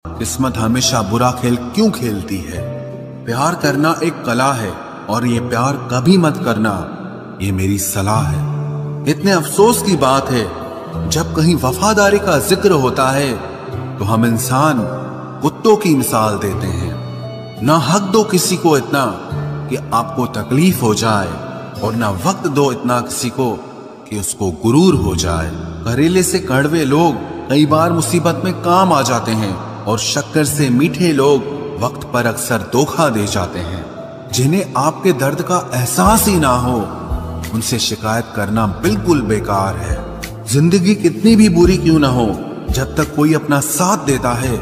किस्मत हमेशा बुरा खेल क्यों खेलती है। प्यार करना एक कला है और ये प्यार कभी मत करना, ये मेरी सलाह है। इतने अफसोस की बात है जब कहीं वफादारी का जिक्र होता है तो हम इंसान कुत्तों की मिसाल देते हैं। ना हक दो किसी को इतना कि आपको तकलीफ हो जाए और ना वक्त दो इतना किसी को कि उसको गुरूर हो जाए। करेले से कड़वे लोग कई बार मुसीबत में काम आ जाते हैं और शक्कर से मीठे लोग वक्त पर अक्सर धोखा दे जाते हैं। जिन्हें आपके दर्द का एहसास ही ना हो उनसे शिकायत करना बिल्कुल बेकार है। जिंदगी कितनी भी बुरी क्यों ना हो, जब तक कोई अपना साथ देता है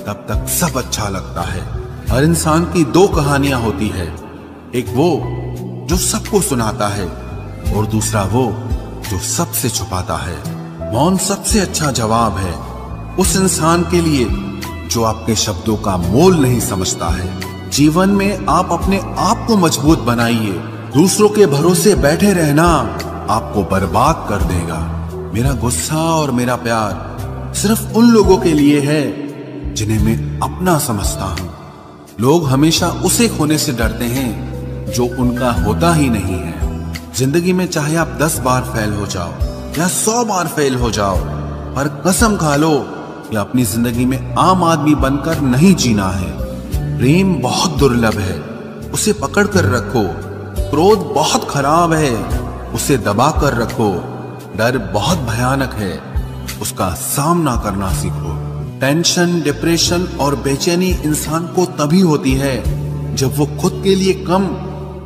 तब तक सब अच्छा लगता है। हर इंसान की दो कहानियां होती है, एक वो जो सबको सुनाता है और दूसरा वो जो सबसे छुपाता है। मौन सबसे अच्छा जवाब है उस इंसान के लिए जो आपके शब्दों का मोल नहीं समझता है। जीवन में आप अपने आप को मजबूत बनाइए, दूसरों के भरोसे बैठे रहना आपको बर्बाद कर देगा। मेरा गुस्सा और मेरा प्यार सिर्फ उन लोगों के लिए है जिन्हें मैं अपना समझता हूँ। लोग हमेशा उसे खोने से डरते हैं जो उनका होता ही नहीं है। जिंदगी में चाहे आप 10 बार फेल हो जाओ या 100 बार फेल हो जाओ, पर कसम खा लो कि अपनी जिंदगी में आम आदमी बनकर नहीं जीना है। प्रेम बहुत दुर्लभ है, उसे पकड़ कर रखो। क्रोध बहुत खराब है, उसे दबा कर रखो। डर बहुत भयानक है, उसका सामना करना सीखो। टेंशन, डिप्रेशन और बेचैनी इंसान को तभी होती है जब वो खुद के लिए कम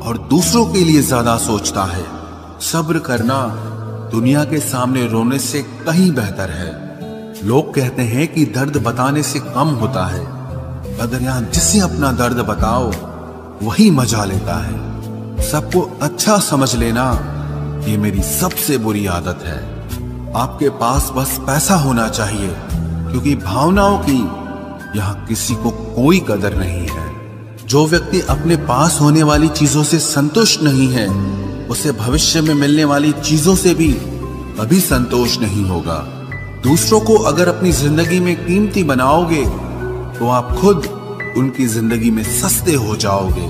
और दूसरों के लिए ज्यादा सोचता है। सब्र करना दुनिया के सामने रोने से कहीं बेहतर है। लोग कहते हैं कि दर्द बताने से कम होता है, अगर यहां जिसे अपना दर्द बताओ वही मजा लेता है। सबको अच्छा समझ लेना ये मेरी सबसे बुरी आदत है। आपके पास बस पैसा होना चाहिए, क्योंकि भावनाओं की यहां किसी को कोई कदर नहीं है। जो व्यक्ति अपने पास होने वाली चीजों से संतुष्ट नहीं है, उसे भविष्य में मिलने वाली चीजों से भी कभी संतोष नहीं होगा। दूसरों को अगर अपनी जिंदगी में कीमती बनाओगे तो आप खुद उनकी जिंदगी में सस्ते हो जाओगे।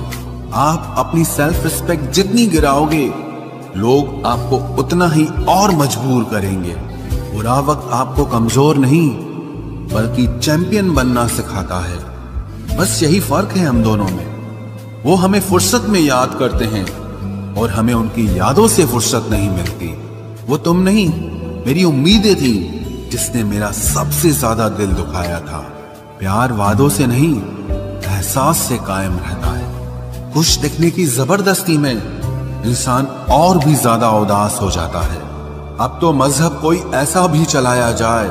आप अपनी सेल्फ रिस्पेक्ट जितनी गिराओगे, लोग आपको उतना ही और मजबूर करेंगे। बुरा वक्त आपको कमजोर नहीं बल्कि चैंपियन बनना सिखाता है। बस यही फर्क है हम दोनों में। वो हमें फुर्सत में याद करते हैं और हमें उनकी यादों से फुर्सत नहीं मिलती। वो तुम नहीं, मेरी उम्मीदें थी जिसने मेरा सबसे ज्यादा दिल दुखाया था। प्यार वादों से नहीं, एहसास से कायम रहता है। खुश दिखने की जबरदस्ती में इंसान और भी ज्यादा उदास हो जाता है। अब तो मजहब कोई ऐसा भी चलाया जाए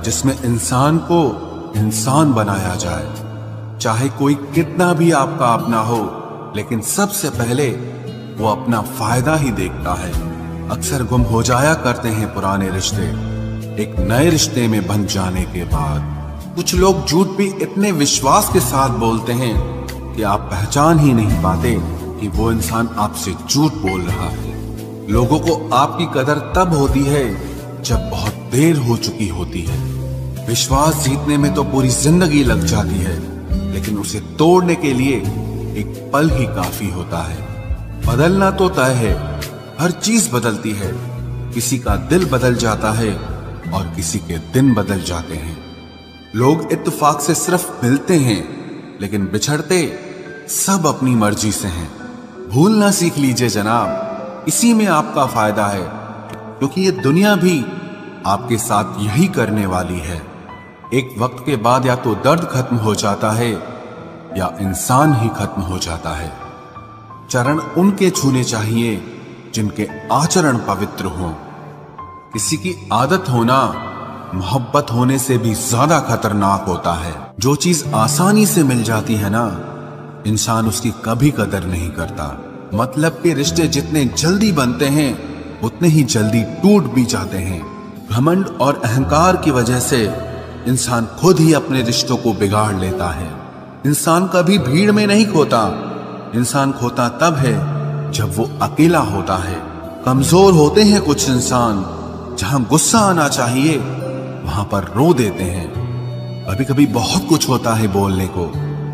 जिसमें इंसान को इंसान बनाया जाए। चाहे कोई कितना भी आपका अपना हो, लेकिन सबसे पहले वो अपना फायदा ही देखता है। अक्सर गुम हो जाया करते हैं पुराने रिश्ते एक नए रिश्ते में बन जाने के बाद। कुछ लोग झूठ भी इतने विश्वास के साथ बोलते हैं कि आप पहचान ही नहीं पाते कि वो इंसान आपसे झूठ बोल रहा है। लोगों को आपकी कदर तब होती है जब बहुत देर हो चुकी होती है। विश्वास जीतने में तो पूरी जिंदगी लग जाती है, लेकिन उसे तोड़ने के लिए एक पल ही काफी होता है। बदलना तो तय है, हर चीज बदलती है। किसी का दिल बदल जाता है और किसी के दिन बदल जाते हैं। लोग इत्तेफाक से सिर्फ मिलते हैं, लेकिन बिछड़ते सब अपनी मर्जी से हैं। भूलना सीख लीजिए जनाब, इसी में आपका फायदा है, क्योंकि ये दुनिया भी आपके साथ यही करने वाली है। एक वक्त के बाद या तो दर्द खत्म हो जाता है या इंसान ही खत्म हो जाता है। चरण उनके छूने चाहिए जिनके आचरण पवित्र हों। किसी की आदत होना मोहब्बत होने से भी ज्यादा खतरनाक होता है। जो चीज आसानी से मिल जाती है ना, इंसान उसकी कभी कदर नहीं करता। मतलब के रिश्ते जितने जल्दी बनते हैं उतने ही जल्दी टूट भी जाते हैं। घमंड और अहंकार की वजह से इंसान खुद ही अपने रिश्तों को बिगाड़ लेता है। इंसान कभी भीड़ में नहीं खोता, इंसान खोता तब है जब वो अकेला होता है। कमजोर होते हैं कुछ इंसान, जहां गुस्सा आना चाहिए वहां पर रो देते हैं। कभी कभी बहुत कुछ होता है बोलने को,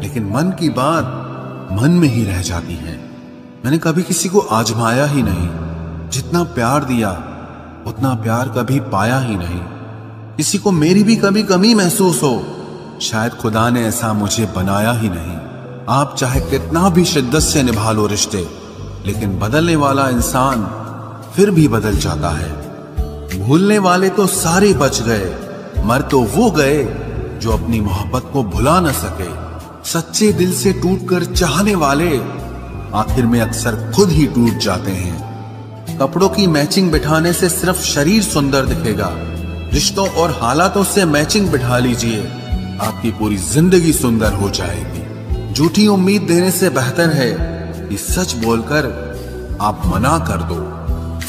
लेकिन मन की बात मन में ही रह जाती है। मैंने कभी किसी को आजमाया ही नहीं, जितना प्यार दिया उतना प्यार कभी पाया ही नहीं। किसी को मेरी भी कभी कमी महसूस हो, शायद खुदा ने ऐसा मुझे बनाया ही नहीं। आप चाहे कितना भी शिद्दत से निभा लो रिश्ते, लेकिन बदलने वाला इंसान फिर भी बदल जाता है। भूलने वाले तो सारे बच गए, मर तो वो गए जो अपनी मोहब्बत को भुला न सके। सच्चे दिल से टूटकर चाहने वाले आखिर में अक्सर खुद ही टूट जाते हैं। कपड़ों की मैचिंग बिठाने से सिर्फ शरीर सुंदर दिखेगा, रिश्तों और हालातों से मैचिंग बिठा लीजिए, आपकी पूरी जिंदगी सुंदर हो जाएगी। झूठी उम्मीद देने से बेहतर है कि सच बोलकर आप मना कर दो।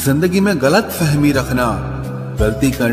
जिंदगी में गलत फहमी रखना, गलती करना